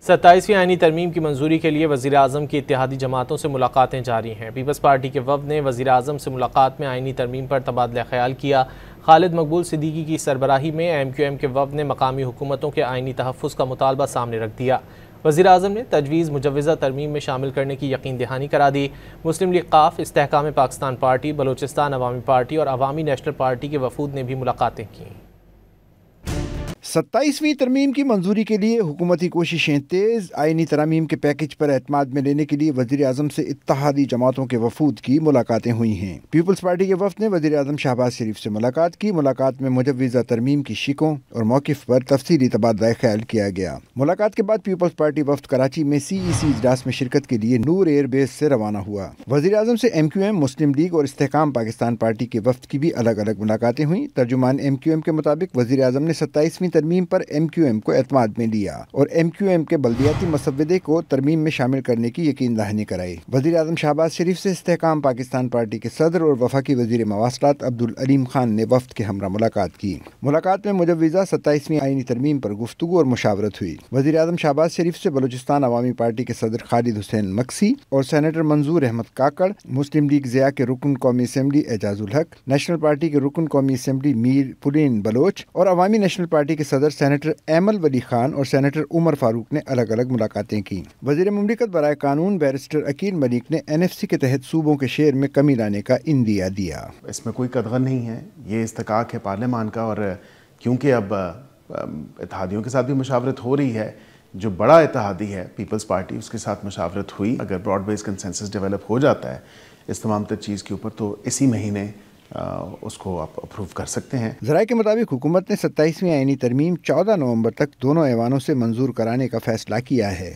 27ویں آئینی ترمیم کی منظوری کے لیے وزیر اعظم کی اتحادی جماعتوں سے ملاقاتیں جاری ہیں۔ پیپلز پارٹی کے وفد نے وزیر اعظم سے ملاقات میں آئینی ترمیم پر تبادلہ خیال کیا۔ خالد مقبول صدیقی کی سربراہی میں ایم کیو ایم کے وفد نے مقامی حکومتوں کے آئینی تحفظ کا مطالبہ سامنے رکھ دیا۔ وزیر اعظم نے تجویز مجوزہ ترمیم میں شامل کرنے کی یقین دہانی کرا دی۔ مسلم لیگ ق، استحکام پاکستان پارٹی، بلوچستان عوامی پارٹی اور عوامی نیشنل پارٹی کے وفود نے بھی ملاقاتیں کیں۔ 27ویں ترمیم کی منظوری کے لیے حکومتی کوششیں تیز۔ آئینی ترامیم کے پیکج پر اعتماد میں لینے کے لیے وزیر اعظم سے اتحادی جماعتوں کے وفود کی ملاقاتیں ہوئی ہیں۔ پیپلز پارٹی کے وفد نے وزیر اعظم شہباز شریف سے ملاقات کی۔ ملاقات میں مجوزہ ترمیم کی شقوں اور موقف پر تفصیلی تبادلہ خیال کیا گیا۔ ملاقات کے بعد پیپلز پارٹی وفد کراچی میں سی ای سی اجلاس میں شرکت کے لیے نور ایئر بیس سے روانہ ہوا۔ وزیر اعظم سے ایم کیو ایم، مسلم لیگ اور استحکام پاکستان پارٹی کے وفد کی بھی الگ الگ ملاقاتیں ہوئیں۔ ترجمان ایم کیو ایم کے مطابق وزیر اعظم نے 27ویں ترمیم پر ایم کیو ایم کو اعتماد میں لیا اور ایم کیو ایم کے بلدیاتی مسودے کو ترمیم میں شامل کرنے کی یقین دہانی کرائی۔ وزیر اعظم شہباز شریف سے استحکام پاکستان پارٹی کے صدر اور وفاقی وزیر مواصلات عبدالعلیم خان نے وفد کے ہمراہ ملاقات کی۔ ملاقات میں مجوزہ 27ویں آئینی ترمیم پر گفتگو اور مشاورت ہوئی۔ وزیر اعظم شہباز شریف سے بلوچستان عوامی پارٹی کے صدر خالد حسین مکسی اور سینیٹر منظور احمد کاکڑ، مسلم لیگ ضیاء کے رکن قومی اسمبلی اعجاز الحق، نیشنل پارٹی کے رکن قومی اسمبلی میر پلین بلوچ اور عوامی نیشنل پارٹی کے صدر سینیٹر ایمل ولی خان اور سینیٹر عمر فاروق نے الگ الگ ملاقاتیں کی۔ وزیر مملکت برائے قانون بیرسٹر عقیل ملیک نے این ایف سی کے تحت صوبوں کے شیئر میں کمی لانے کا عندیہ دیا۔ اس میں کوئی قدغن نہیں ہے، یہ استحقاق ہے پارلیمان کا، اور کیونکہ اب اتحادیوں کے ساتھ بھی مشاورت ہو رہی ہے، جو بڑا اتحادی ہے پیپلز پارٹی، اس کے ساتھ مشاورت ہوئی۔ اگر براڈ بیس کنسنسس ڈیولپ ہو جاتا ہے اس تمام تر چیز کے اوپر تو اسی مہینے اس کو آپ اپروو کر سکتے ہیں۔ ذرائع کے مطابق حکومت نے 27ویں آئینی ترمیم 14 نومبر تک دونوں ایوانوں سے منظور کرانے کا فیصلہ کیا ہے۔